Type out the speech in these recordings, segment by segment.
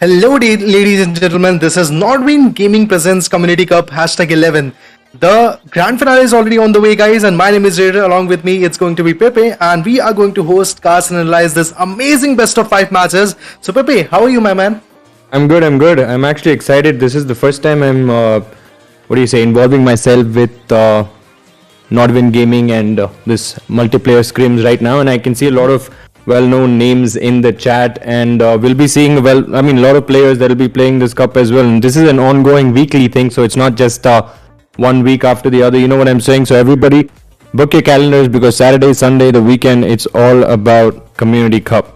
Hello, ladies and gentlemen. This is Nodwin Gaming Presents Community Cup #11. The grand finale is already on the way, guys, and my name is Raider. Along with me, it's going to be Pepe, and we are going to host, cast, and analyze this amazing best of 5 matches. So, Pepe, how are you, my man? I'm good. I'm actually excited. This is the first time I'm, involving myself with Nodwin Gaming and this multiplayer scrims right now, and I can see a lot of well-known names in the chat, and we'll be seeing a lot of players that will be playing this cup as well. And this is an ongoing weekly thing, so it's not just one week after the other. You know what I'm saying? So everybody, book your calendars because Saturday, Sunday, the weekend, it's all about Community Cup.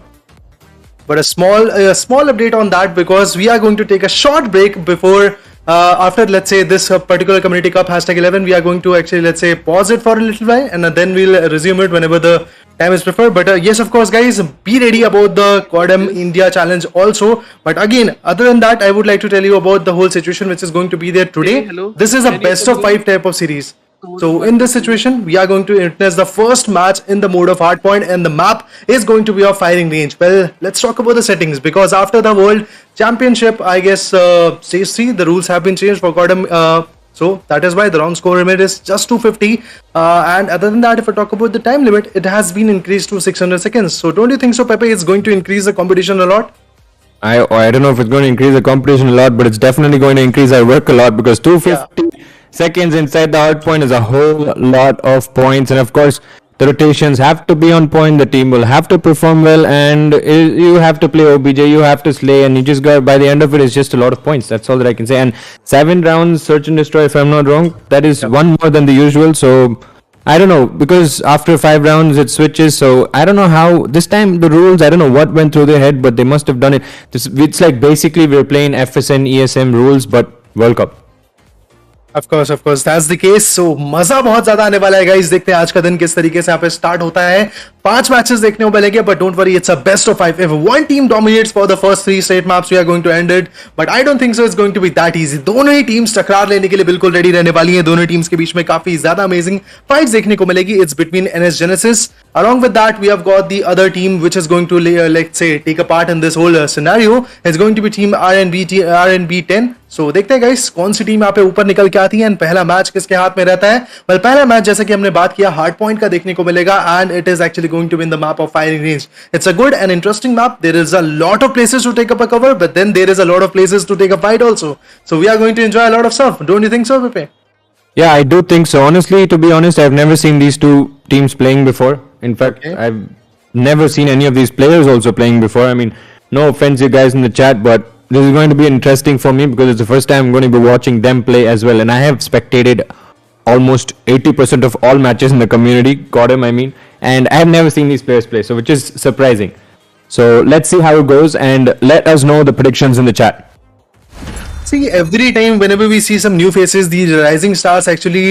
But a small update on that, because we are going to take a short break before after, let's say, this particular Community Cup #11. We are going to actually, let's say, pause it for a little while, and then we'll resume it whenever the time is preferred. But yes, of course, guys, be ready about the Codm India challenge also. But again, other than that, I would like to tell you about the whole situation which is going to be there today. This is a best of 5 type of series. So in this situation, we are going to witness the first match in the mode of hardpoint, and the map is going to be of firing range. Well, let's talk about the settings, because after the World Championship, I guess stage 3, the rules have been changed for Codm. So that is why the round score limit is just 250. And other than that, if I talk about the time limit, it has been increased to 600 seconds. So don't you think so, Pepe? It's going to increase the competition a lot? I don't know if it's going to increase the competition a lot, but it's definitely going to increase our work a lot, because 250 seconds inside the hard point is a whole lot of points. And of course, the rotations have to be on point, the team will have to perform well, and you have to play OBJ, you have to slay, and you just got, by the end of it, it's just a lot of points. That's all that I can say. And 7 rounds search and destroy, if I'm not wrong, that is one more than the usual. So I don't know, because after 5 rounds it switches, so I don't know how this time the rules, I don't know what went through their head, but they must have done it. It's like basically we're playing FSN ESM rules, but World Cup. Of course, that's the case. So मजा बहुत ज्यादा आने वाला है, guys. देखते हैं आज का दिन किस तरीके से यहाँ पे स्टार्ट होता है. 5 matches देखने को मिलेंगे, but don't worry, it's a best of 5. If one team dominates for the first 3 straight maps, we are going to end it. But I don't think so it's going to be that easy. दोनों ही teams टकरार लेने के लिए बिल्कुल ready रहने वाली हैं. दोनों teams के बीच में काफी ज्यादा amazing fights देखने को मिलेगी. It's between NS Genesis. Along with that, we have got the other team which is going to, let's say, take a part in this whole scenario. It's going to be team RNB 10. So देखते हैं guys कौन सी team यहाँ पे ऊपर निकल के आती है, एंड पहला मैच किसके हाथ में रहता है. वेल, पहला मैच जैसे कि हमने बात किया हार्ड पॉइंट का देखने को मिलेगा, and it is actually going to be in the map of firing range. It's a good and interesting map. There is a lot of places to take up a cover, but then there is a lot of places to take a fight also. So we are going to enjoy a lot of stuff. Don't you think so, Pepe? Yeah, I do think so. Honestly, to be honest, I've never seen these two teams playing before. In fact, I've never seen any of these players also playing before. I mean, no offense, you guys in the chat, but this is going to be interesting for me because it's the first time I'm going to be watching them play as well. And I have spectated almost 80% of all matches in the community, Codm, I mean, and I have never seen these players play, so which is surprising. So let's see how it goes, and let us know the predictions in the chat. See, every time whenever we see some new faces, these rising stars actually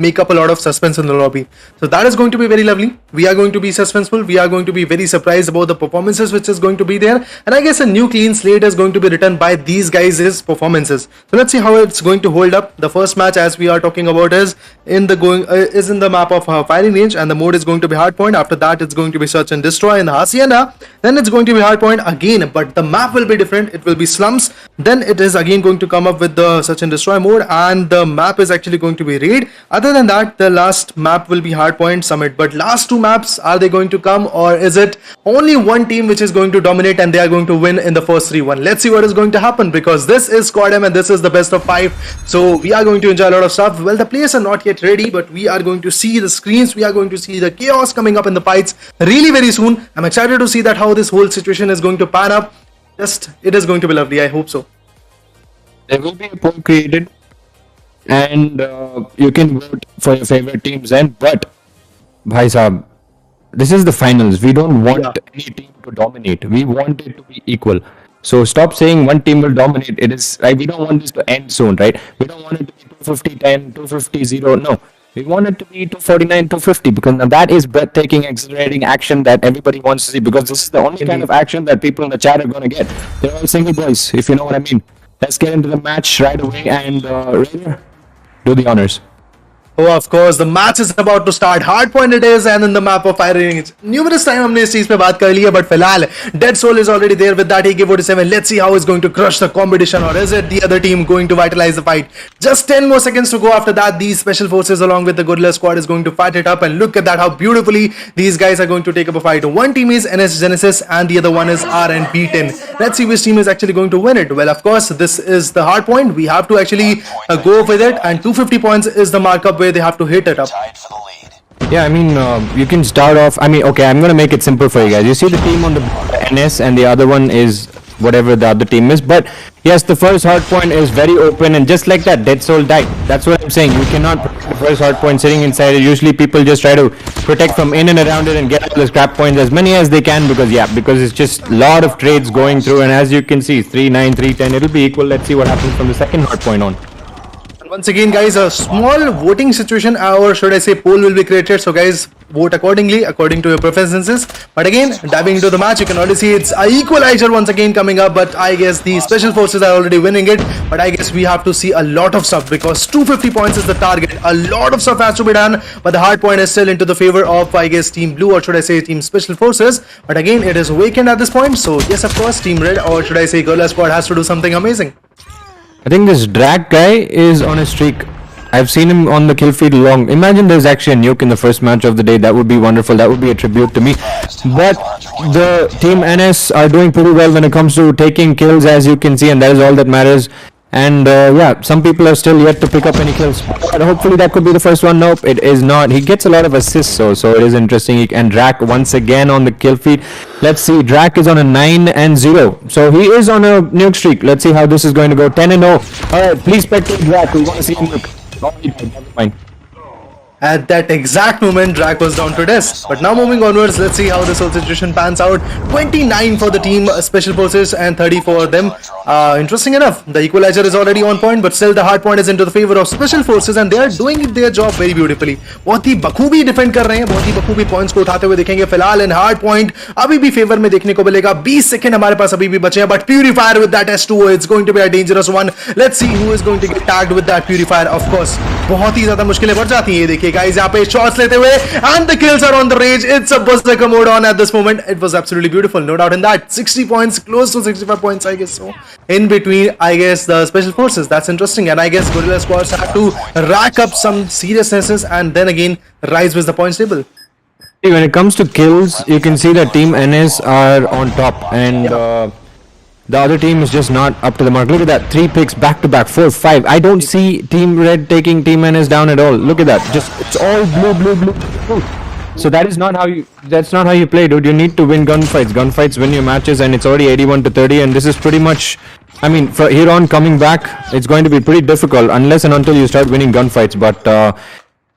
make up a lot of suspense in the lobby. So that is going to be very lovely. We are going to be suspenseful. We are going to be very surprised about the performances which is going to be there. And I guess a new clean slate is going to be written by these guys' performances. So let's see how it's going to hold up. The first match, as we are talking about, is in the map of firing range, and the mode is going to be hardpoint. After that, it's going to be search and destroy in the Hacienda. Then it's going to be hardpoint again, but the map will be different. It will be slums. Then it is again going to come up with the search and destroy mode, and the map is actually going to be raid. Other than that, the last map will be hardpoint summit. But last 2 maps, are they going to come, or is it only one team which is going to dominate and they are going to win in the first 3-1? Let's see what is going to happen, because this is Codm and this is the best of 5. So we are going to enjoy a lot of stuff. Well, the players are not yet ready, but we are going to see the screens. We are going to see the chaos coming up in the fights really very soon. I'm excited to see that how this whole situation is going to pan up. It is going to be lovely. I hope so. There will be a poll created, and you can vote for your favorite teams. And but, bhai sahab, this is the finals. We don't want any team to dominate. We want it to be equal. So stop saying one team will dominate. It is we don't want this to end soon, right? We don't want it to be 250-10, 250-0. No, we want it to be 249-250, because now that is breathtaking, exhilarating action that everybody wants to see. Because this is the only kind of action that people in the chat are going to get. They're all single boys, if you know what I mean. Let's get into the match right away, and Raider, do the honors. Oh, of course, the match is about to start. Hard point it is, and in the map of fire range. Numerous time हमने इस चीज पे बात कर ली है, but फिलहाल Dead Soul is already there with that AK-47. Let's see how he's going to crush the competition, or is it the other team going to vitalize the fight? Just 10 more seconds to go. After that, these special forces along with the Gorilla Squad is going to fight it up, and look at that, how beautifully these guys are going to take up a fight. One team is NS Genesis, and the other one is RNB10. Let's see which team is actually going to win it. Well, of course, this is the hard point. We have to actually go with it, and 250 points is the markup where they have to hit it up. Yeah, I mean, you can start off. I mean, okay, I'm gonna make it simple for you guys. You see the team on the NS, and the other one is whatever the other team is. But yes, the first hard point is very open, and just like that, Dead Soul died. That's what I'm saying. You cannot protect the first hard point sitting inside it. Usually, people just try to protect from in and around it and get all the scrap points, as many as they can, because it's just a lot of trades going through. And as you can see, 3-9, 3-10. It'll be equal. Let's see what happens from the second hard point on. Once again, guys, a small voting situation, or should I say poll, will be created. So guys, vote accordingly, according to your preferences. But again, diving into the match, you can already see it's a equalizer once again coming up. But I guess the special forces are already winning it. But I guess we have to see a lot of stuff, because 250 points is the target. A lot of stuff has to be done. But the hard point is still into the favor of, I guess, Team Blue, or should I say Team Special Forces. But again, it is vacant at this point. So yes, of course, Team Red, or should I say Gorilla Squad, has to do something amazing. I think this drag guy is on a streak. I've seen him on the kill feed long. Imagine there's actually a nuke in the first match of the day. That would be wonderful. That would be a tribute to me. But the team NS are doing pretty well when it comes to taking kills, as you can see, and that is all that matters. And yeah, some people are still yet to pick up any kills. But hopefully that could be the first one. Nope, it is not. He gets a lot of assists, so it is interesting. And Drak once again on the kill feed. Let's see, Drak is on a 9-0. So he is on a nuke streak. Let's see how this is going to go. 10-0. Alright, please spectate Drak. We want to see him nuke. Oh, never mind. At that exact moment, Drak was down to death. But now moving onwards, let's see how this whole situation pans out. 29 for the team Special Forces and 30 for them. Interesting enough, the equalizer is already on point, but still the hard point is into the favor of Special Forces, and they are doing their job very beautifully. बहुत ही बखूबी defend कर रहे हैं, बहुत ही बखूबी points को उठाते हुए देखेंगे. फिलहाल इन हार्ड पॉइंट अभी भी फेवर में देखने को मिलेगा. 20 सेकंड हमारे पास अभी भी बचे हैं, but Purifier with that S2O, it's going to be a dangerous one. Let's see who is going to get tagged with that Purifier. Of course, बहुत ही ज्यादा मुश्किलें बढ़ जाती हैं. ये देखिए guys, यहाँ पे shots लेते हुए, and the kills are on the rage. It's a berserker mode on at this moment. It was absolutely beautiful, no doubt in that. 60 points, close to 65 points, I guess so. In between, I guess, the Special Forces. That's interesting, and I guess Gorilla Squads have to rack up some seriousnesses and then again rise with the points table. When it comes to kills, you can see that Team NS are on top, and the other team is just not up to the mark. Look at that, 3 picks back to back, 4, 5. I don't see Team Red taking Team NS down at all. Look at that, just it's all blue, blue, blue, blue. So that's not how you play, dude. You need to win gunfights. Gunfights win your matches, and it's already 81-30, and this is pretty much, I mean, for here on coming back, it's going to be pretty difficult unless and until you start winning gunfights. But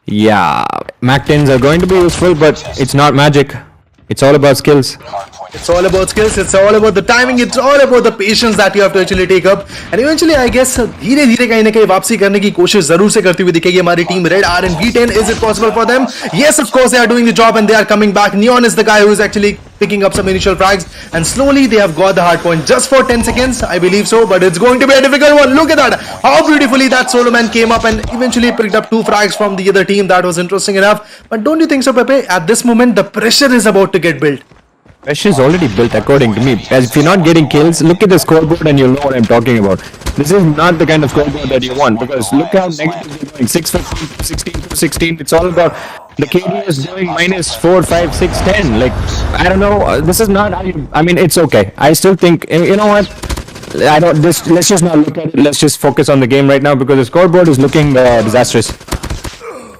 yeah, Mac-10s are going to be useful, but it's not magic. It's all about skills. It's all about skills, it's all about the timing, it's all about the patience that you have to actually take up. And eventually, I guess, धीरे धीरे कहीं ना कहीं वापसी करने की कोशिश जरूर से करती हुई दिखेगी हमारी team Red RNB10. Is it possible for them? Yes, of course, they are doing the job and they are coming back. Neon is the guy who is actually picking up some initial frags, and slowly they have got the hard point just for 10 seconds, I believe so, but it's going to be a difficult one. Look at that, how beautifully that solo man came up and eventually picked up 2 frags from the other team. That was interesting enough. But don't you think so, Pepe? At this moment, the pressure is about to get built. Pressure is already built, according to me. As if you're not getting kills, look at the scoreboard and you'll know what I'm talking about. This is not the kind of scoreboard that you want, because look how negative you're going. 6-15, 16-16. It's all about the KD is going -4, 5, 6, 10. Like, I don't know. This is not how you. I mean, it's okay. I still think, you know what? I don't. Let's just not look at it. Let's just focus on the game right now, because the scoreboard is looking disastrous.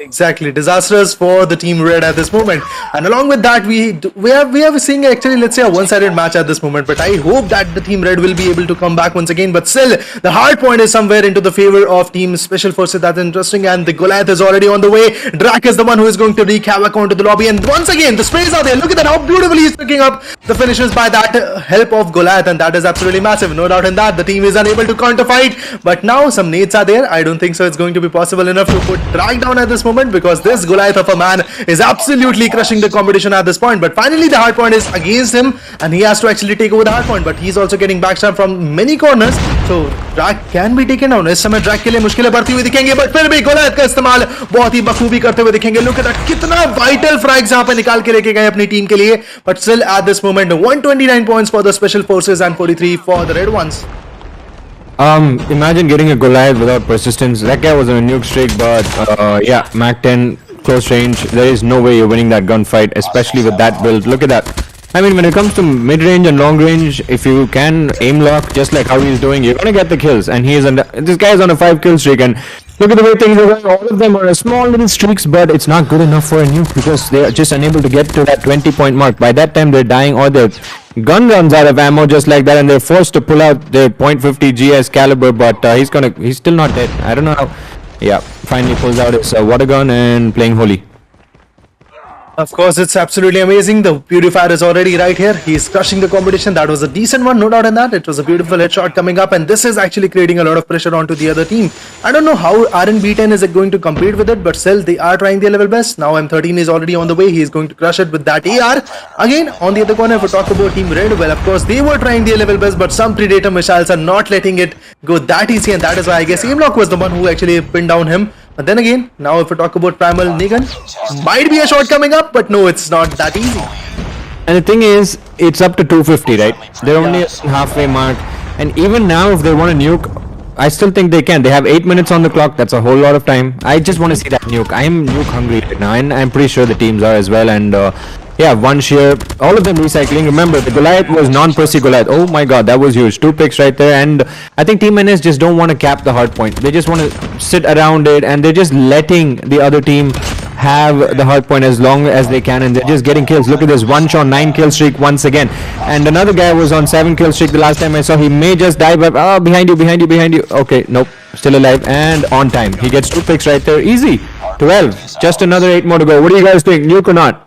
Exactly, disastrous for the team Red at this moment. And along with that, we are seeing actually, let's say, a one-sided match at this moment. But I hope that the team Red will be able to come back once again. But still, the hard point is somewhere into the favor of Team Special Forces. That's interesting. And the Goliath is already on the way. Drak is the one who is going to wreak havoc onto the lobby. And once again, the sprays are there. Look at that, how beautifully he's picking up the finishes by that help of Goliath. And that is absolutely massive. No doubt in that. The team is unable to counter fight. But now some nades are there. I don't think so it's going to be possible enough to put Drak down at this moment. moment, because this Goliath of a man is absolutely crushing the competition at this point. But finally the hard point is against him and he has to actually take over the hard point, but he's also getting backstabbed from many corners. So Drag can be taken down. इस समय Drag के लिए मुश्किलें बढ़ती हुई दिखेंगी, but फिर भी Goliath का इस्तेमाल बहुत ही बखूबी करते हुए दिखेंगे. Look at that, कितना vital frags यहाँ पे निकाल के लेके गए अपनी टीम के लिए. But still at this moment 129 points for the special forces and 43 for the red ones. Imagine getting a Goliath without persistence. That guy was on a nuke streak, but yeah, Mac 10 close range. There is no way you're winning that gunfight, especially with that build. Look at that. I mean, when it comes to mid range and long range, if you can aim lock just like how he's doing, you're gonna get the kills. And he is on this guy is on a 5 kill streak, and look at the way things are going. All of them are small little streaks, but it's not good enough for a nuke because they are just unable to get to that 20-point mark. By that time, they're dying or their gun runs out of ammo just like that, and they're forced to pull out their .50 GS caliber. But he's still not dead. I don't know how. Yeah, finally pulls out his water gun and playing holy. Of course, it's absolutely amazing. The Purifier is already right here. He's crushing the competition. That was a decent one, no doubt in that. It was a beautiful headshot coming up, and this is actually creating a lot of pressure onto the other team. I don't know how RNB10 is going to compete with it, but still, they are trying their level best. Now M13 is already on the way. He is going to crush it with that AR. Again, on the other corner, if we talk about Team Red, well, of course, they were trying their level best, but some Predator missiles are not letting it go that easy, and that is why I guess Aimlock was the one who actually pinned down him. But then again, now if we talk about Primal Negan, might be a shot coming up, but no, it's not that easy. And the thing is, it's up to 250, right? They're only at halfway mark. And even now, if they want to nuke, I still think they can. They have 8 minutes on the clock. That's a whole lot of time. I just want to see that nuke. I'm nuke hungry right now, and I'm pretty sure the teams are as well. And yeah, one sheer, all of them recycling. Remember, the Goliath was non-Percy Goliath. Oh my god, that was huge. 2 picks right there. And I think Team NS just don't want to cap the hard point. They just want to sit around it, and they're just letting the other team have the hard point as long as they can, and they're just getting kills. Look at this, one shot 9 kill streak once again. And another guy was on 7 kill streak the last time I saw. He may just die, but behind you. Okay, nope, still alive and on time. He gets 2 picks right there. Easy. 12. Just another 8 more to go. What do you guys think? Nuke or not?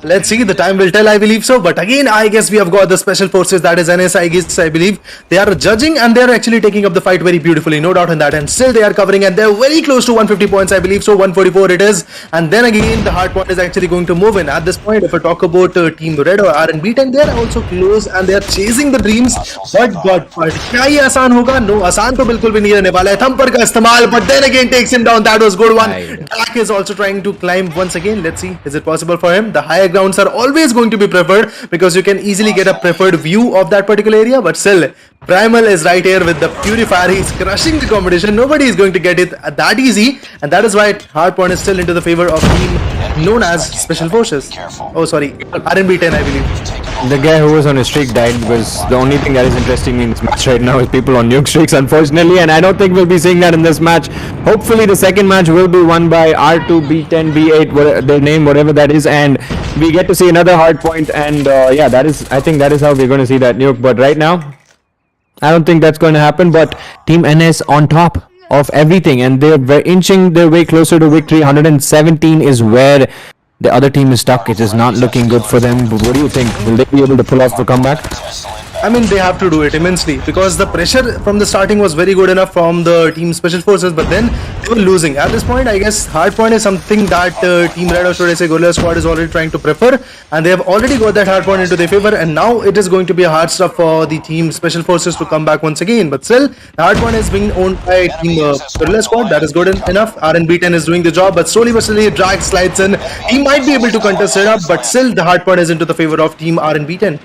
Let's see, the time will tell, I believe so. But again, I guess we have got the special forces, that is NS, I guess, I believe. They are judging and they are actually taking up the fight very beautifully, no doubt in that. And still they are covering, and they're very close to 150 points, I believe so. 144 it is. And then again, the hard point is actually going to move in. At this point, if we talk about Team Red or RNB10, they are also close and they are chasing the dreams. But क्या ये आसान होगा? No, आसान तो बिल्कुल भी नहीं रहने वाला है. Thumper का इस्तेमाल, but then again takes him down. That was good one. Dak is also trying to climb once again. Let's see, is it possible for him? The higher grounds are always going to be preferred because you can easily get a preferred view of that particular area. But still, Primal is right here with the Purifier. He's crushing the competition. Nobody is going to get it that easy, and that is why hardpoint is still into the favor of team known as Special Forces. Oh, sorry, RNB10, I believe. The guy who was on a streak died because the only thing that is interesting me in this match right now is people on nuke streaks, unfortunately, and I don't think we'll be seeing that in this match. Hopefully the second match will be won by R2, B10, B8, their name, whatever that is, and we get to see another hard point. And yeah, I think that is how we're going to see that nuke. But right now, I don't think that's going to happen. But Team NS on top of everything, and they're inching their way closer to victory. 117 is where the other team is stuck. It is not looking good for them. But what do you think? Will they be able to pull off the comeback? I mean, they have to do it immensely because the pressure from the starting was very good enough from the team Special Forces, but then they were losing. At this point, I guess hardpoint is something that Team Red, or should I say Gorilla Squad, is already trying to prefer, and they have already got that hardpoint into their favor, and now it is going to be a hard stuff for the team Special Forces to come back once again. But still, the hardpoint is being owned by Team Gorilla Squad. That is good enough. RNB10 is doing the job, but slowly but slowly Drag slides in. He might be able to contest it up, but still the hardpoint is into the favor of Team RNB10.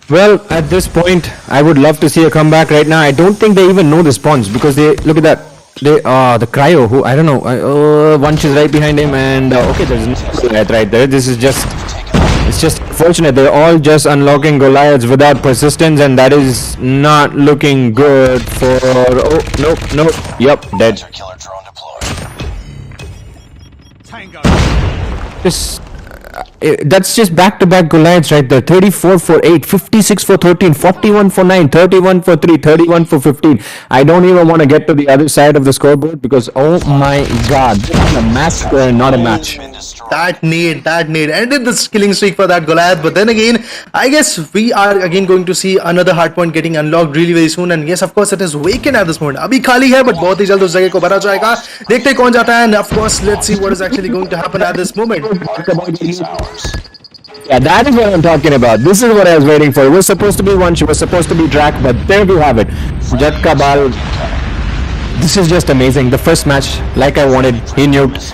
Well, at this point, I would love to see a comeback right now. I don't think they even know the spawns because they look at that. They the cryo, who I don't know. One is right behind him, and okay, there's no Goliath right there. This is it's just fortunate. They're all just unlocking Goliaths without persistence, and that is not looking good for. Oh no, yep, dead. Just that's just back-to-back Goliaths right there. 34 for 8, 56 for 13, 41 for 9, 31 for 3, 31 for 15. I don't even want to get to the other side of the scoreboard because, oh my god, this is a massacre and not a match. That need ended the killing streak for that Goliath. But then again, I guess we are again going to see another hardpoint getting unlocked really very soon. And yes, of course, it is vacant at this moment. Abhi khali hai, but बहुत ही जल्द उस जगह को भरा जाएगा. देखते हैं कौन जाता है. And of course, let's see what is actually going to happen at this moment. Yeah, that is what I'm talking about. This is what I was waiting for. It was supposed to be one, she was supposed to be Drac, but there we have it. Jet Kabal. This is just amazing. The first match, like I wanted, he nuked.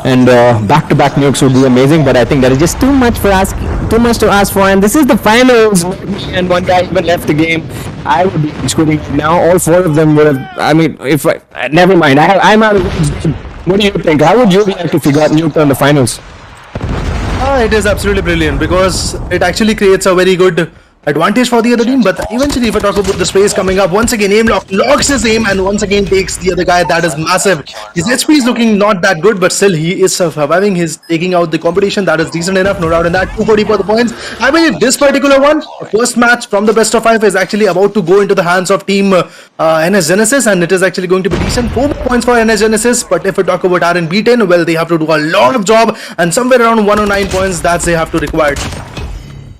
And back-to-back nukes would be amazing, but I think that is just too much to ask for. And this is the finals, and one guy even left the game. I would be screwing now. All four of them would have. I mean, if I, never mind. I'm out of. What do you think? How would you react if you got nuked on the finals? It is absolutely brilliant because it actually creates a very good advantage for the other team. But eventually, if I talk about the space coming up, once again, aim locks his aim and once again takes the other guy. That is massive. His HP is looking not that good, but still he is surviving. He's taking out the competition. That is decent enough, no doubt in that. 240 for the points. I believe this particular one, the first match from the best of 5 is actually about to go into the hands of team NS Genesis, and it is actually going to be decent. 4 points for NS Genesis, but if we talk about RNB10, well, they have to do a lot of job, and somewhere around 109 points, that's they have to require.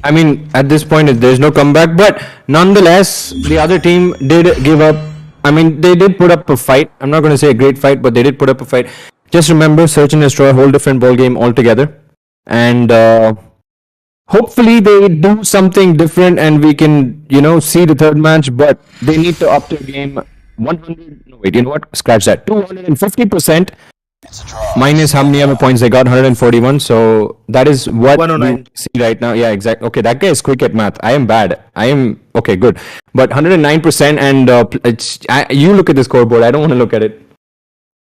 I mean, at this point, there's no comeback, but nonetheless, the other team did give up. I mean, they did put up a fight. I'm not going to say a great fight, but they did put up a fight. Just remember, Search and Destroy, a whole different ball game altogether. And hopefully they do something different and we can, see the third match, but they need to up their game 100, no wait, you know what? Scratch that. 250%. Minus how many other points they got, 141. So that is what 109. we see right now. Yeah, exactly. Okay, that guy is quick at math. I am bad. I am okay, good. But 109%, and you look at the scoreboard. I don't want to look at it.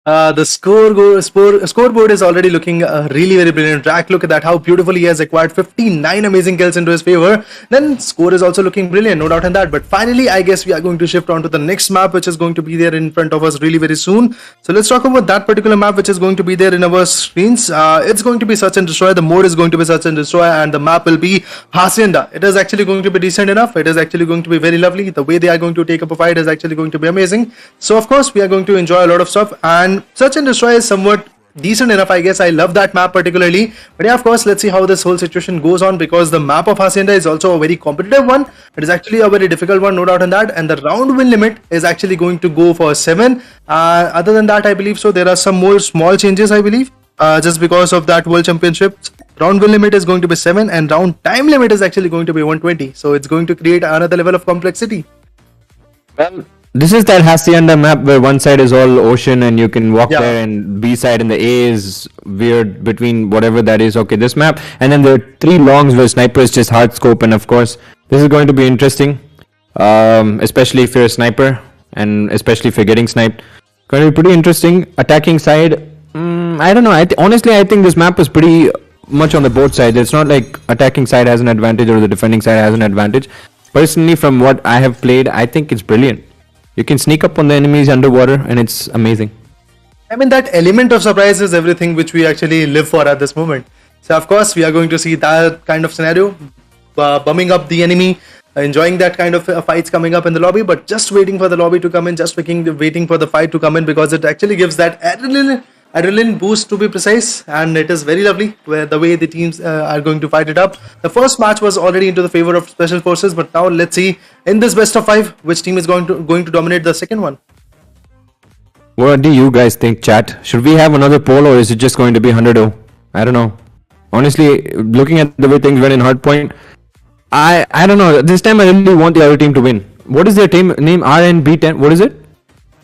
The scoreboard is already looking really very brilliant. Drac, look at that, how beautifully he has acquired 59 amazing kills into his favor. Then score is also looking brilliant, no doubt in that. But finally, I guess we are going to shift on to the next map, which is going to be there in front of us really very soon. So let's talk about that particular map, which is going to be there in our screens. It's going to be Search and Destroy. The mode is going to be Search and Destroy, and the map will be Hacienda. It is actually going to be decent enough. It is actually going to be very lovely. The way they are going to take up a fight is actually going to be amazing. So of course, we are going to enjoy a lot of stuff, and Search and Destroy is somewhat decent enough, I guess. I love that map particularly. But yeah, of course, let's see how this whole situation goes on, because the map of Hacienda is also a very competitive one. It is actually a very difficult one, no doubt in that. And the round win limit is actually going to go for 7. Other than that, I believe so. There are some more small changes, I believe. Just because of that World Championships. Round win limit is going to be 7 and round time limit is actually going to be 120. So it's going to create another level of complexity. Well, this is that Hacienda map where one side is all ocean and you can walk there, and B side and the A is weird between whatever that is. Okay, this map, and then there are 3 longs where sniper is just hard scope, and of course this is going to be interesting, especially if you're a sniper and especially if you're getting sniped. Going to be pretty interesting. Attacking side, I don't know. Honestly, I think this map is pretty much on the both sides. It's not like attacking side has an advantage or the defending side has an advantage. Personally, from what I have played, I think it's brilliant. You can sneak up on the enemies underwater and it's amazing. I mean, that element of surprise is everything which we actually live for at this moment. So of course, we are going to see that kind of scenario, bumming up the enemy, enjoying that kind of fights coming up in the lobby, but just waiting for the lobby to come in, just waiting for the fight to come in, because it actually gives that adrenaline boost, to be precise, and it is very lovely where the way the teams are going to fight it up. The first match was already into the favor of Special Forces, but now let's see in this best of 5 which team is going to dominate the second one. What do you guys think, chat? Should we have another poll or is it just going to be 100-0? I don't know. Honestly, looking at the way things went in Hardpoint, I don't know. This time I really want the other team to win. What is their team name? RNB10. What is it?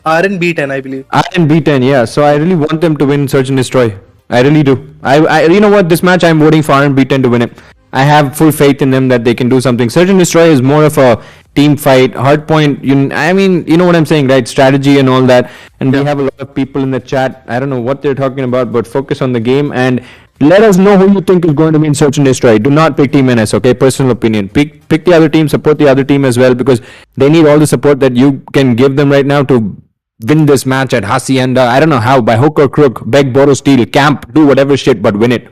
RNB10, I believe. RNB10, yeah. So I really want them to win Search and Destroy. I really do. I you know what? This match I'm voting for RNB10 to win it. I have full faith in them that they can do something. Search and Destroy is more of a team fight. Hardpoint, I mean, you know what I'm saying, right? Strategy and all that. And we have a lot of people in the chat. I don't know what they're talking about, but focus on the game and let us know who you think is going to win Search and Destroy. Do not pick Team NS, okay? Personal opinion. Pick the other team, support the other team as well, because they need all the support that you can give them right now to win this match at Hacienda. I don't know how, by hook or crook, beg, borrow, steal, camp, do whatever shit, but win it.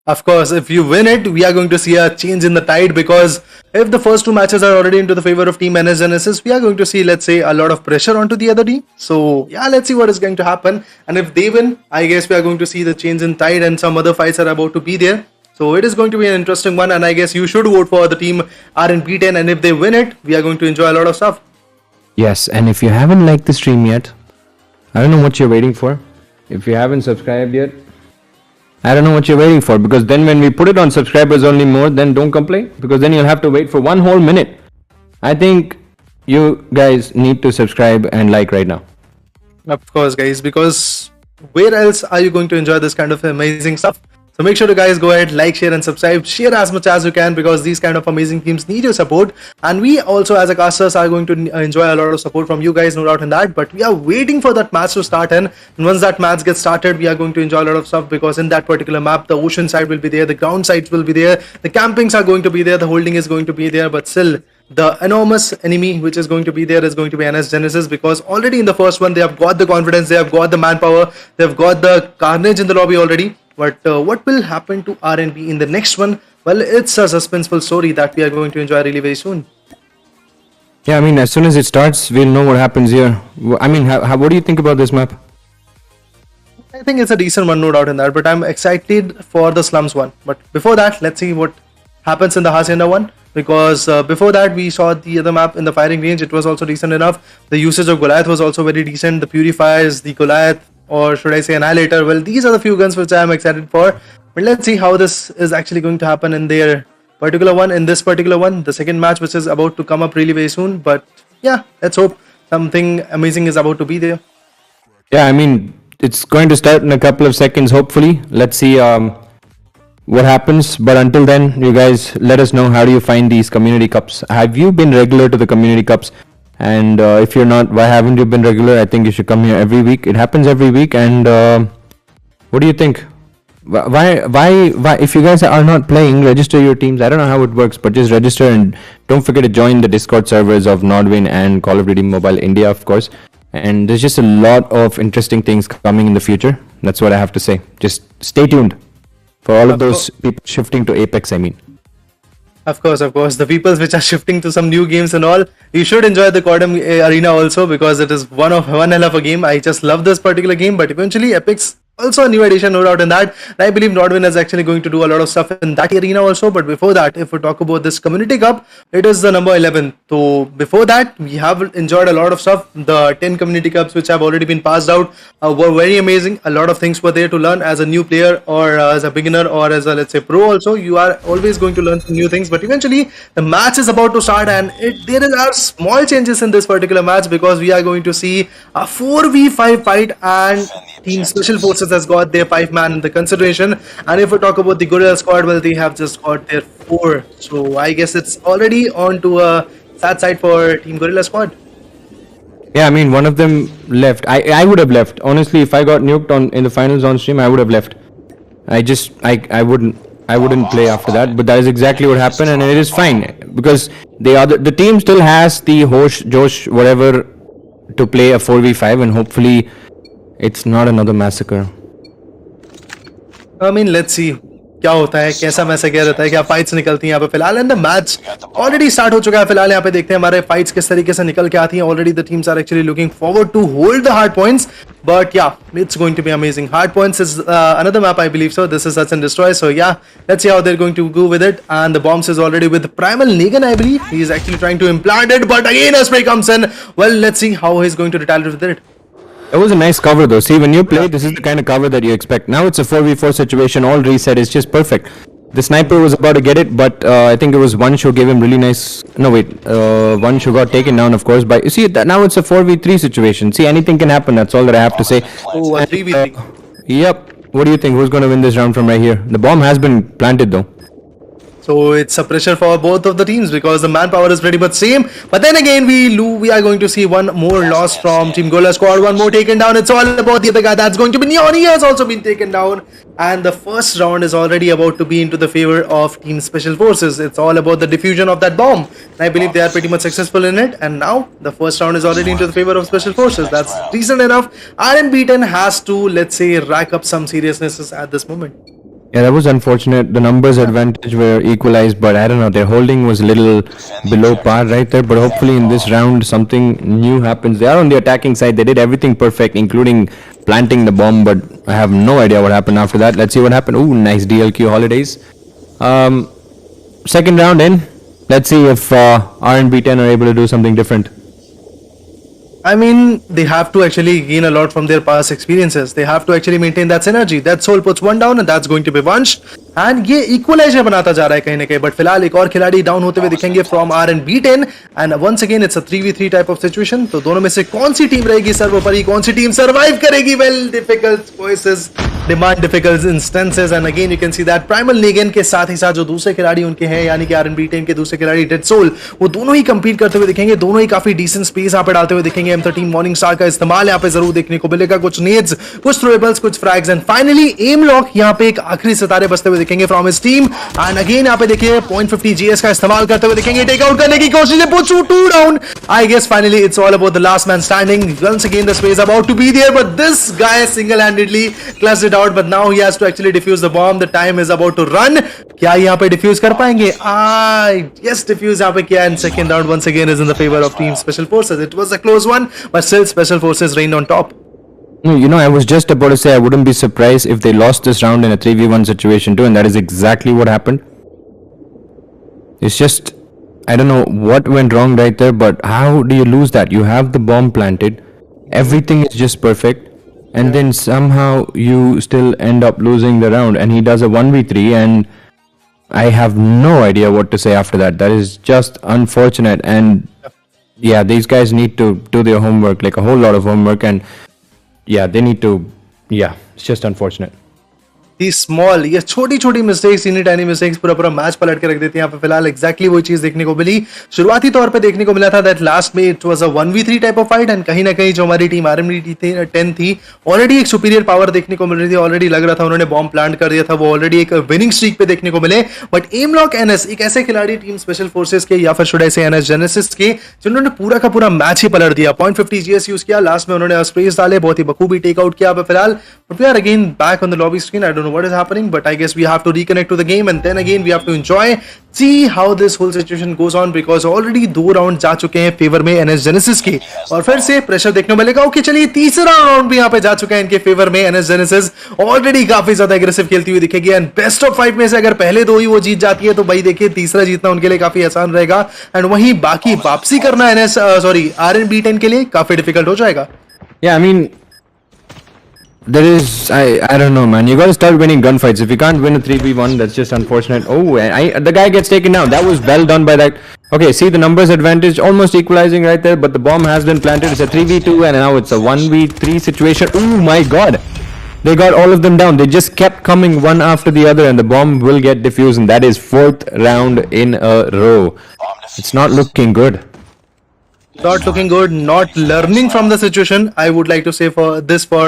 Of course, if you win it, we are going to see a change in the tide, because if the first two matches are already into the favor of Team NS Genesis, we are going to see, let's say, a lot of pressure onto the other team. So, yeah, let's see what is going to happen. And if they win, I guess we are going to see the change in tide, and some other fights are about to be there. So, it is going to be an interesting one, and I guess you should vote for the team RNB10. And if they win it, we are going to enjoy a lot of stuff. Yes, and if you haven't liked the stream yet, I don't know what you're waiting for. If you haven't subscribed yet, I don't know what you're waiting for, because then when we put it on subscribers only mode, then don't complain, because then you'll have to wait for 1 whole minute. I think you guys need to subscribe and like right now. Of course, guys, because where else are you going to enjoy this kind of amazing stuff? So make sure to guys go ahead, like, share and subscribe. Share as much as you can, because these kind of amazing teams need your support. And we also as a casters are going to enjoy a lot of support from you guys, no doubt in that. But we are waiting for that match to start in. And once that match gets started, we are going to enjoy a lot of stuff, because in that particular map, the ocean side will be there, the ground sides will be there, the campings are going to be there, the holding is going to be there. But still, the enormous enemy which is going to be there is going to be NS Genesis, because already in the first one, they have got the confidence, they have got the manpower, they have got the carnage in the lobby already. But what will happen to RNB in the next one? Well, it's a suspenseful story that we are going to enjoy really very soon. Yeah, I mean, as soon as it starts, we'll know what happens here. I mean, what do you think about this map? I think it's a decent one, no doubt in that, but I'm excited for the Slums one. But before that, let's see what happens in the Hacienda one, because before that, we saw the other map in the firing range. It was also decent enough. The usage of Goliath was also very decent. The Purifiers, the Goliath, or should I say Annihilator. Well, these are the few guns which I am excited for. But let's see how this is actually going to happen in their particular one, in this particular one, the second match, which is about to come up really very soon. But yeah, let's hope something amazing is about to be there. Yeah, I mean, it's going to start in a couple of seconds, hopefully. Let's see what happens. But until then, you guys, let us know, how do you find these community cups? Have you been regular to the community cups? And if you're not, why haven't you been regular? I think you should come here every week. It happens every week. And what do you think? Why? If you guys are not playing, register your teams. I don't know how it works, but just register, and don't forget to join the Discord servers of Nodwin and Call of Duty Mobile India, of course. And there's just a lot of interesting things coming in the future. That's what I have to say. Just stay tuned for all of those people shifting to Apex, I mean. Of course, the peoples which are shifting to some new games and all, you should enjoy the Codm arena also, because it is one hell of a game. I just love this particular game, but eventually Epic's also a new addition, no doubt in that. And I believe Nodwin is actually going to do a lot of stuff in that arena also. But before that, if we talk about this Community Cup, it is the number 11. So before that, we have enjoyed a lot of stuff. The 10 Community Cups which have already been passed out were very amazing. A lot of things were there to learn as a new player, or as a beginner, or as a, let's say, pro also. You are always going to learn some new things. But eventually, the match is about to start, and there are small changes in this particular match, because we are going to see a 4v5 fight, and Team Special Forces has got their 5-man in the consideration. And if we talk about the Gorilla squad, well, they have just got their 4. So I guess it's already on to a sad side for Team Gorilla squad. Yeah, I mean, one of them left. I would have left. Honestly, if I got nuked in the finals on stream, I would have left. I wouldn't play after that. But that is exactly what happened, and it is fine, because the team still has the Josh, whatever, to play a 4v5, and hopefully it's not another massacre. I mean, let's see क्या होता है, कैसा message क्या रहता है, क्या fights निकलती हैं यहाँ पे फिलहाल. And the match already start हो चुका है फिलहाल. यहाँ पे देखते हैं हमारे फाइट्स किस तरीके से निकल के आती हैं. Already the teams are actually looking forward to hold the hard points, but yeah, it's going to be amazing. Hard points is another map, I believe so. This is Search and Destroy, so yeah, let's see how they're going to go with it. And the bombs is already with Primal Negan, I believe. He's actually trying to implant it, but again a spray comes in. Well, let's see how he's going to retaliate with it. It was a nice cover though. See, when you play, this is the kind of cover that you expect. Now it's a 4v4 situation, all reset, it's just perfect. The sniper was about to get it, but I think it was one who gave him really nice... No, wait. One who got taken down, of course. But you see, now it's a 4v3 situation. See, anything can happen. That's all that I have to say. Oh, a 3v3. Yep. What do you think? Who's going to win this round from right here? The bomb has been planted, though. So it's a pressure for both of the teams, because the manpower is pretty much same. But then again, we are going to see one more loss from Team Gola squad. One more taken down. It's all about the other guy. That's going to be Neon. He has also been taken down. And the first round is already about to be into the favor of Team Special Forces. It's all about the diffusion of that bomb. And I believe they are pretty much successful in it. And now the first round is already into the favor of Special Forces. That's decent enough. RNB10 has to, let's say, rack up some seriousness at this moment. Yeah, that was unfortunate. The numbers advantage were equalized, but I don't know. Their holding was a little below par right there. But hopefully in this round something new happens. They are on the attacking side. They did everything perfect, including planting the bomb. But I have no idea what happened after that. Let's see what happened. Ooh, nice DLQ holidays. Second round in. Let's see if R&B10 are able to do something different. I mean, they have to actually gain a lot from their past experiences. They have to actually maintain that synergy. That Soul puts one down and that's going to be Vansh. And ये equaliser बनाता जा रहा है कहीं ना कहीं. But फिलहाल एक और खिलाड़ी डाउन होते हुए दिखेंगे from R&B10 and once again it's a 3v3 type of situation. तो दोनों में से कौन सी टीम रहेगी सर्वोपरि, कौन सी टीम सर्वाइव करेगी? Well, difficult choices demand difficult instances. And again you can see that primal Negan के साथ ही साथ जो दूसरे खिलाड़ी उनके हैं यानी कि R&B10 के दूसरे खिलाड़ी डेड सोल, वो दोनों ही कंपीट करते हुए दिखेंगे. दोनों ही काफी डिसेंट स्पेस यहाँ पे डालते हुए दिखेंगे. M13 मॉर्निंग स्टार का इस्तेमाल यहाँ पे जरूर देखने को मिलेगा. कुछ नेड्स, कुछ थ्रोएबल्स, कुछ frags and finally M lock यहाँ पे एक आखिरी सितारे बसते हुए दिखेंगे from his team. And again यहाँ पे देखिए 0.50 जीएस का इस्तेमाल करते हुए दिखेंगे. टेक आउट करने की कोशिश है, puts 2 down. I guess finally it's all about the last man standing. Once again the space about to be there but this guy single handedly clutched it out. But now he has to actually defuse the bomb. The time is about to run. क्या यहाँ पे diffuse कर पाएंगे? Yes, diffuse यहाँ पे किया. And second round once again is in the favour of team special forces. It was a close one but still special forces reigned on top. No, you know, I was just about to say I wouldn't be surprised if they lost this round in a 3v1 situation too, and that is exactly what happened. It's just, I don't know what went wrong right there, but how do you lose that? You have the bomb planted, everything is just perfect, and then somehow you still end up losing the round, and he does a 1v3, and I have no idea what to say after that. That is just unfortunate, and yeah, these guys need to do their homework, like a whole lot of homework, and yeah, they need to, yeah, it's just unfortunate. Small, ये छोटी छोटी mistakes, tiny tiny mistakes पूरा पूरा match पलट के रख देती हैं यहाँ पे. फिलहाल एक्जैक्टली वही चीज देखने को मिली. शुरुआती तौर पे देखने को मिला था दैट लास्ट में it was a 1v3 type of fight and कहीं ना कहीं जो हमारी टीम R&B10 थी ऑलरेडी एक सुपीरियर पावर देखने को मिल रही थी. ऑलरेडी लग रहा था उन्होंने बॉम्ब प्लांट कर दिया था, वो ऑलरेडी एक विनिंग स्ट्रीक पे देखने को मिले. बट एमलॉक एनएस एक ऐसे खिलाड़ी टीम स्पेशल फोर्सेस के या फिर शुड आई से एनएस जेनेसिस के जिन्होंने पूरा का पूरा मैच ही पलट दिया. 0.50 जीएस यूज किया, लास्ट में उन्होंने स्पेस डाले, बहुत ही बखूबी टेक आउट किया फिलहाल. But we are again back on the lobby screen. I don't know what is happening but I guess we have to reconnect to the game and then again we have to enjoy, see how this whole situation goes on because already 2 round जा चुके हैं favour में NS genesis के और फिर से pressure देखने को मिलेगा. ओके चलिए, तीसरा राउंड भी यहाँ पे जा चुका है इनके फेवर में. एनएस जेनेसिस ऑलरेडी काफी ज्यादा एग्रेसिव खेलती हुई दिखेगी एंड बेस्ट ऑफ 5 में से अगर पहले 2 ही वो जीत जाती है तो भाई देखिए तीसरा जीतना उनके लिए काफी आसान रहेगा एंड वहीं बाकी वापसी करना एनएस R&B10 के लिए काफी डिफिकल्ट हो जाएगा. Yeah, I mean, there is, I don't know, man. You got to start winning gunfights. If you can't win a 3v1, that's just unfortunate. Oh, and the guy gets taken down. That was well done by that. Okay, see the numbers advantage almost equalizing right there, but the bomb has been planted. It's a 3v2 and now it's a 1v3 situation. Oh my god. They got all of them down. They just kept coming one after the other and the bomb will get defused and that is 4th round in a row. It's not looking good. Not looking good, not learning from the situation. I would like to say for this for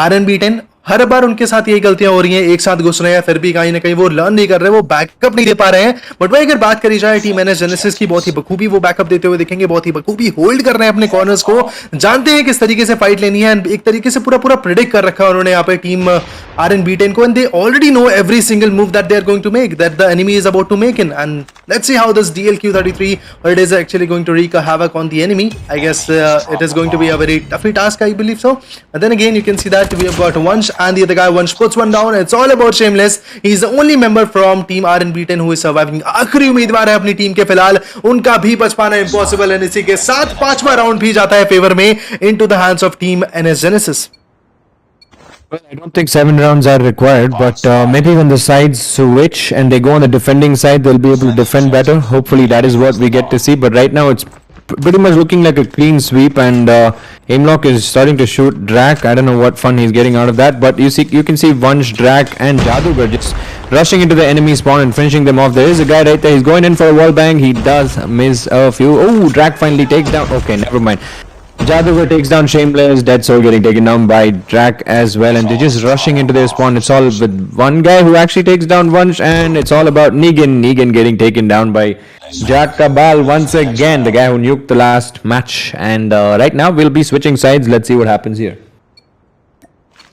R&B10. हर बार उनके साथ यही गलतियां हो रही हैं, एक साथ घुस रहे हैं फिर भी कहीं ना कहीं वो लर्न नहीं कर रहे, वो बैकअप नहीं दे पा रहे हैं. बट वही अगर बात करी जाए टीम एनएस जेनेसिस की, बहुत ही बखूबी वो बैकअप देते हुए दिखेंगे, बहुत ही बखूबी होल्ड कर रहे हैं अपने कॉर्नर्स को, जानते हैं किस तरीके से फाइट लेनी है एंड एक तरीके से पूरा पूरा प्रिडिक्ट कर रखा है उन्होंने यहाँ पे टीम R&B10 को and they already know every single move that they are going to make, that the enemy is about to make in and let's see how this DLQ-33 or it is actually going to wreak a havoc on the enemy. I guess it is going to be a very toughy task, I believe so. But then again, you can see that we have got Vansh and the other guy, Vansh puts one down. It's all about Shameless. He's the only member from team R&B10 who is surviving. आखिरी उम्मीदवार है अपनी team के फिलहाल, उनका भी बच पाना इम्पॉसिबल है. इसी के साथ 5वां राउंड भी जाता है फेवर में into the hands of team NS Genesis. Well, I don't think 7 rounds are required, but maybe when the sides switch and they go on the defending side, they'll be able to defend better. Hopefully that is what we get to see, but right now it's pretty much looking like a clean sweep and Aimlock is starting to shoot Drak. I don't know what fun he's getting out of that, but you can see Vansh, Drak and Jadugar just rushing into the enemy spawn and finishing them off. There is a guy right there, he's going in for a wall bang, he does miss a few. Oh, Drak finally takes down, okay, never mind. Jadugar takes down Shameless, Dead Soul getting taken down by Drak as well, and they're just rushing into their spawn. It's all with one guy who actually takes down Vansh, and it's all about Negan. Negan getting taken down by Jack Cabal once again, the guy who nuked the last match. And right now we'll be switching sides. Let's see what happens here.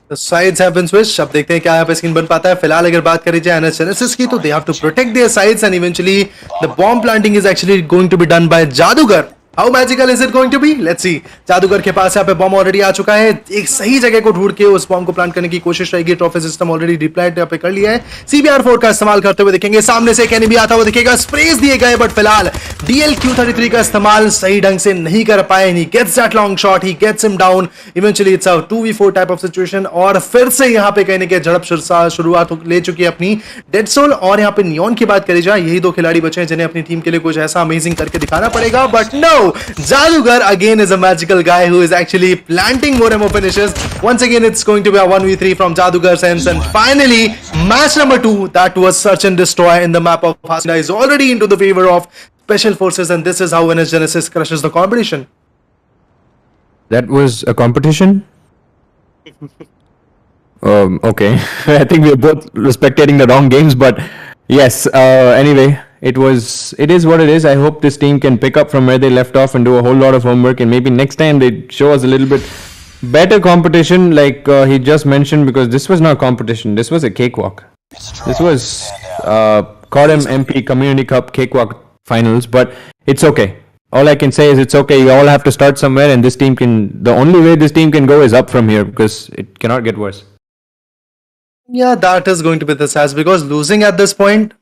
The sides have been switched. अब देखते हैं क्या यहाँ पे scene बन पाता है. फिलहाल अगर बात करी जाए NS Genesis की, तो they have to protect their sides and eventually the bomb planting is actually going to be done by जादूगर. How magical is it going to be? Let's see. जादूगर के पास यहाँ पे बॉम्ब ऑलरेडी आ चुका है. एक सही जगह को ढूंढ के उस बॉम्ब को प्लांट करने की कोशिश रहेगी. ट्रॉफी सिस्टम ऑलरेडी डिप्लॉयड यहाँ पे कर लिया है. CBR4 का इस्तेमाल करते हुए दिखेंगे. सामने से एक एनिमी आता हुआ दिखेगा. स्प्रेज दिए गए, बट फिलहाल DLQ-33 का इस्तेमाल सही ढंग से नहीं कर पाए. He gets that long shot, he gets him down. Eventually it's a 2v4 type of situation. और फिर से यहाँ पे कहने के झड़प शुरुआत ले चुकी है अपनी डेड सोल. और यहाँ पे नियॉन की बात करी जाए, यही दो खिलाड़ी बचे हैं जिन्हें अपनी टीम के लिए कुछ ऐसा अमेजिंग करके दिखाना पड़ेगा. बट नो, जादूगर again is a magical guy who is actually planting more and more finishes. Once again it's going to be a 1v3 from Jadugar's ends, and finally match number 2, that was search and destroy in the map of Hacienda, is already into the favor of special forces, and this is how NS Genesis crushes the competition. That was a competition? Okay. I think we are both spectating the wrong games, but yes, anyway, it is what it is. I hope this team can pick up from where they left off and do a whole lot of homework, and maybe next time they show us a little bit better competition, like he just mentioned, because this was not competition, this was a cakewalk. This was Codm MP Community Cup cakewalk finals, but it's okay. All I can say is it's okay. You all have to start somewhere, and the only way this team can go is up from here, because it cannot get worse. Yeah, that is going to be the SAS, because losing at this point,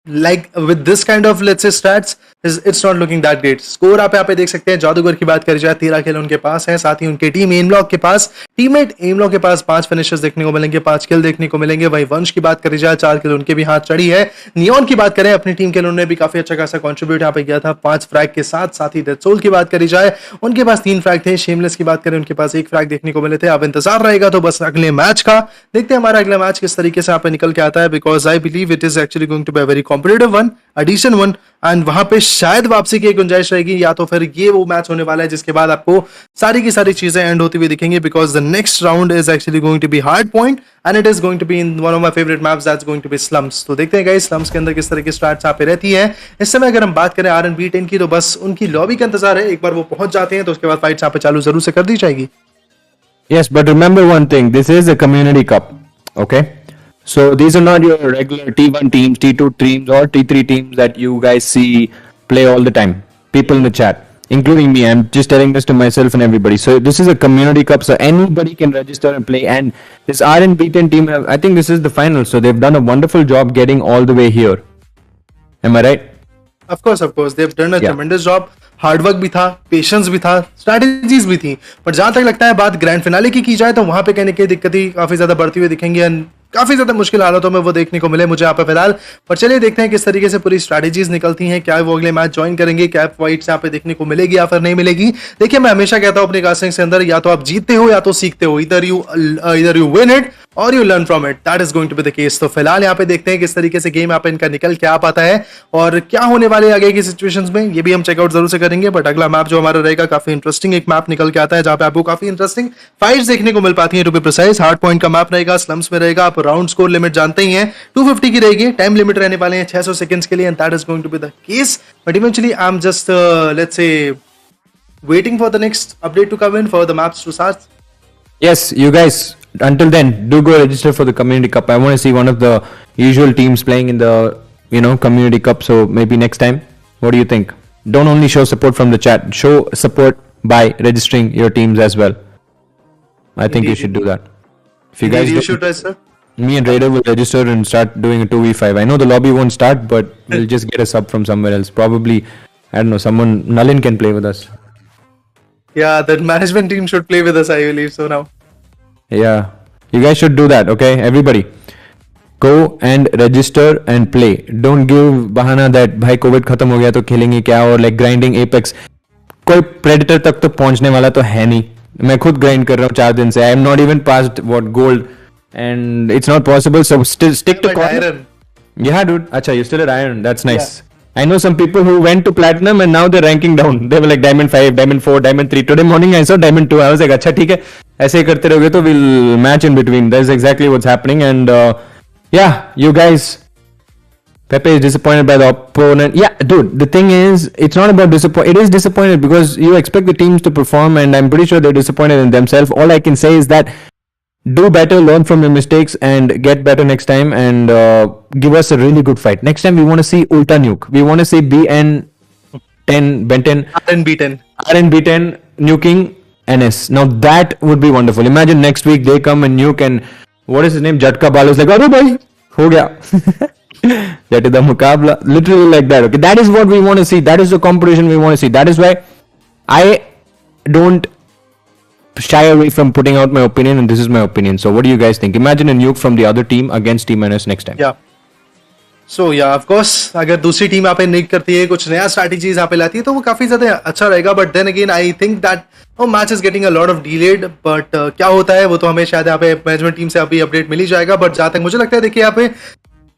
like with this kind of, let's say, stats, it's not looking that great. Score आप यहाँ पे देख सकते हैं. जादूगर की बात करी जाए, 13 किल उनके पास है. साथ ही उनके टीम एमलॉक के पास, टीममेट एमलॉक के पास 5 फिनिशेस देखने को मिलेंगे, 5 किल देखने को मिलेंगे. वही वंश की बात करी जाए, 4 किल उनके भी हाथ चढ़ी है. नियॉन की बात करें, अपनी टीम के लिए उन्होंने भी काफी अच्छा खासा कंट्रीब्यूट यहाँ पे किया था 5 फ्रैग के साथ. साथ ही डेड सोल की बात करी जाए, उनके पास 3 फ्रैग थे. शेमलेस की बात करें, उनके पास 1 फ्रैग देखने को मिले थे. अब इंतजार रहेगा तो बस अगले मैच का. देखते हैं हमारा अगला मैच किस तरीके से यहाँ पे निकल के आता है, because I believe it is actually going to be a very competitive one, edition one, and वहां पे शायद वापसी की गुंजाइश रहेगी, या तो फिर ये वो मैच होने वाला है जिसके बाद आपको सारी की सारी चीजें एंड होती हुई दिखेंगी, because the next round is actually going to be hard point, and it is going to be in one of my favourite maps, that's going to be slums. तो देखते हैं गाइस स्लम्स के अंदर किस तरह की स्ट्रैट्स यहाँ पे रहती है. इस समय अगर हम बात करें RNB10 की, तो बस उनकी लॉबी का इंतजार है. एक बार वो पहुंच जाते हैं तो उसके बाद फाइट्स यहाँ पे चालू जरूर से कर दी जाएगी. Yes, but remember one thing, this is a community cup, okay? So these are not your regular T1 teams, T2 teams, or T3 teams that you guys see play all the time. People in the chat, including me, I'm just telling this to myself and everybody. So this is a community cup, so anybody can register and play. And this RNB10 team, I think this is the final, so they've done a wonderful job getting all the way here. Am I right? Of course, they've done a tremendous job. Hard work भी था, patience भी था, strategies भी थी. पर जहां तक लगता है बात ग्रैंड फिनाले की जाए, तो वहां पे कहने की दिक्कतें काफी ज्यादा बढ़ती हुई दिखेंगी, एंड काफी ज्यादा मुश्किल हालातों में वो देखने को मिले मुझे यहाँ पे फिलहाल. पर चलिए देखते हैं किस तरीके से पूरी स्ट्रैटेजीज निकलती हैं. क्या वो अगले मैच ज्वाइन करेंगे, क्या फाइट्स यहाँ पे देखने को मिलेगी या फिर नहीं मिलेगी. देखिए, मैं हमेशा कहता हूँ अपनी कास्टिंग के अंदर, या तो आप जीतते हो या तो सीखते हो. इधर यू विन इट और you learn from it. That is going to be the case. तो फिलहाल यहाँ पे देखते हैं किस तरीके से गेम यहाँ पे इनका निकल के आ पाता है और क्या होने वाले आगे की सिचुएशंस में, ये भी हम चेकआउट जरूर से करेंगे. बट अगला मैप जो हमारा रहेगा, काफी इंटरेस्टिंग एक मैप निकल के आता है, जहां पे आपको काफी इंटरेस्टिंग फाइट्स देखने को मिल पाती है. To be precise, hard point का मैप रहेगा, स्लम्स में रहेगा. आप राउंड स्कोर लिमिट जानते ही हैं, 250 की रहेगी. टाइम लिमिट रहने वाले हैं 600 सेकंड्स के लिए, and that is going to be the case. But eventually I am just let's say waiting for the next update to come in for the maps to start. Yes, you guys, until then, do go register for the community cup. I want to see one of the usual teams playing in the community cup, so maybe next time. What do you think? Don't only show support from the chat, show support by registering your teams as well. I think you should do that. If you guys should register, me and Raider will register and start doing a 2v5. I know the lobby won't start, but we'll just get a sub from somewhere else. Probably, I don't know, someone, Nalin can play with us. Yeah, the management team should play with us, I believe so now. Yeah, you guys should do that, okay? Everybody, go and register and play. Don't give bahana that भाई Covid खत्म हो गया तो खेलेंगे क्या, और like grinding Apex. कोई predator तक तो पहुंचने वाला तो है नहीं. मैं खुद grind कर रहा हूँ 4 दिन से. I am not even past what gold, and it's not possible. So still stick to iron. Yeah, dude. Acha, you're still at iron. That's nice. Yeah. I know some people who went to platinum and now they're ranking down. They were like diamond 5, diamond 4, diamond 3. Today morning I saw diamond 2. I was like, अच्छा ठीक है, ऐसे ही करते रहोगे तो we'll match in between. That's exactly what's happening. And yeah, you guys, Pepe is disappointed by the opponent. Yeah, dude, the thing is, it's not about disappoint. It is disappointed because you expect the teams to perform, and I'm pretty sure they're disappointed in themselves. All I can say is that do better, learn from your mistakes, and get better next time, and give us a really good fight. Next time, we want to see Ulta Nuke. We want to see BN10, Ben10, RNB10. RNB10 nuking NS. Now that would be wonderful. Imagine next week they come and nuke, and what is his name? Jatka Balu's like, "Arey bhai, ho gaya." That is the mukabla. Literally like that. Okay, that is what we want to see. That is the competition we want to see. That is why I don't shy away from putting out my opinion, and this is my opinion. So what do you guys think? Imagine a nuke from the other team against Team NS next time. Yeah. So yeah, of course, अगर दूसरी team यहाँ पे निक करती है, कुछ नया strategies यहाँ पे लाती है, तो वो काफी ज्यादा अच्छा रहेगा. But then again I think that match is getting a lot of delayed. But क्या होता है वो तो हमें शायद यहाँ पे मैनेजमेंट टीम से अभी अपडेट मिल ही जाएगा. बट जहां तक मुझे लगता है, देखिए यहाँ पे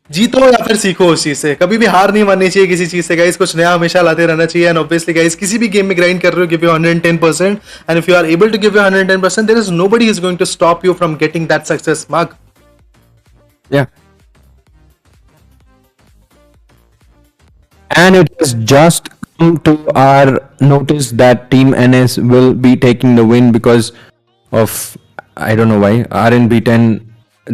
जीतो या फिर सीखो उस चीज से. कभी भी हार नहीं माननी चाहिए किसी चीज से गाइस. कुछ नया हमेशा लाते रहना चाहिए. एंड ऑब्वियसली गाइस, किसी भी गेम में ग्राइंड कर रहे हो, give you 110%, and if you are able to give you 110%, there is nobody is going to stop you from getting that success mark. Yeah. And it has just come to our notice that Team NS will be taking the win because of, I don't know why, RNB10,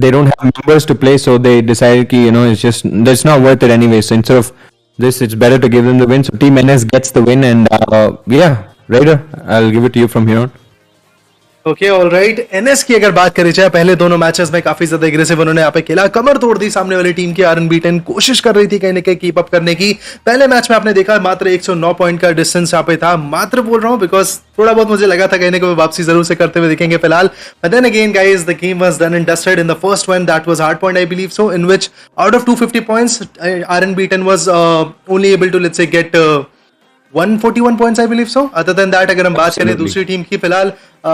they don't have members to play, so they decided ki, it's not worth it anyway. So instead of this, it's better to give them the win. So Team NS gets the win, and yeah, Raider, I'll give it to you from here on. Okay alright. NS की अगर बात करी जाए, पहले दोनों matches में काफी ज्यादा एग्रेसिव उन्होंने यहाँ पे खेला, कमर तोड़ दी सामने वाली टीम की. RNB10 कोशिश कर रही थी कहीं ना कहीं कीप अप करने की. पहले मैच में आपने देखा मात्र 109 पॉइंट का डिस्टेंस यहाँ पे था. मात्र बोल रहा हूँ बिकॉज थोड़ा बहुत मुझे लगा था कहीं ना कहीं वापसी जरूर से करते हुए दिखेंगे फिलहाल. But then again guys, the game was done and dusted in the first one. That was hard point, I believe so, in which out of 250 points RNB10 was only able to let's say get 141 points, I believe so. Other than that, अगर हम बात करें दूसरी team की, फिलहाल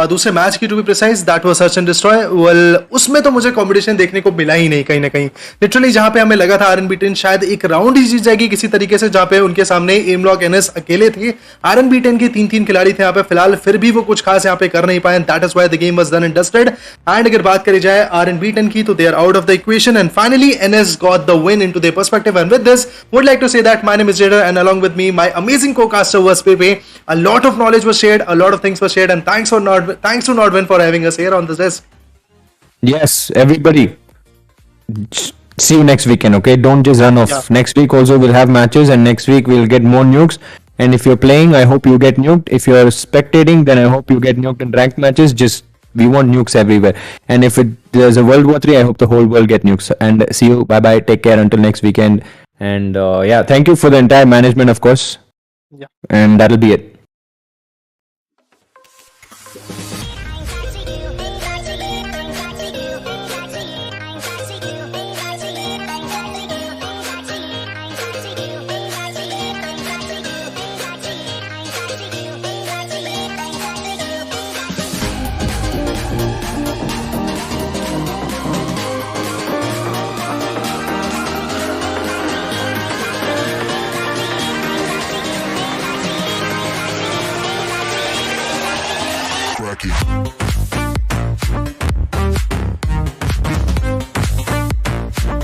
दूसरे match की, to be precise, that was search and destroy. Well, उसमें तो मुझे कॉम्पिटिशन देखने को मिला ही नहीं कहीं ना कहीं. लिटरली जहां पे हमें लगा था RNB10 शायद एक राउंड ही जीत जाएगी किसी तरीके से, जहां पे उनके सामने एमलॉक एनएस अकेले थे. RNB10 के 3-3 खिलाड़ी थे यहाँ पे फिलहाल, फिर भी वो कुछ खास यहाँ पे कर नहीं पाए. That is why the game was done and dusted. And अगर बात करी जाए RNB10 की, तो they are out of the equation, and finally NS got the win into their perspective. And with this, would like to say that my name is Jaider, and along with me, my amazing co-caster was Pepe. A lot of knowledge was shared, a lot of things were shared, and thanks to Nodwin for having us here on this desk. Yes, everybody. See you next weekend, okay? Don't just run off. Yeah. Next week also we'll have matches, and next week we'll get more nukes. And if you're playing, I hope you get nuked. If you're spectating, then I hope you get nuked in ranked matches. We want nukes everywhere. And if there's a World War 3, I hope the whole world get nukes. And see you. Bye bye. Take care until next weekend. And yeah, thank you for the entire management, of course. Yeah. And that'll be it.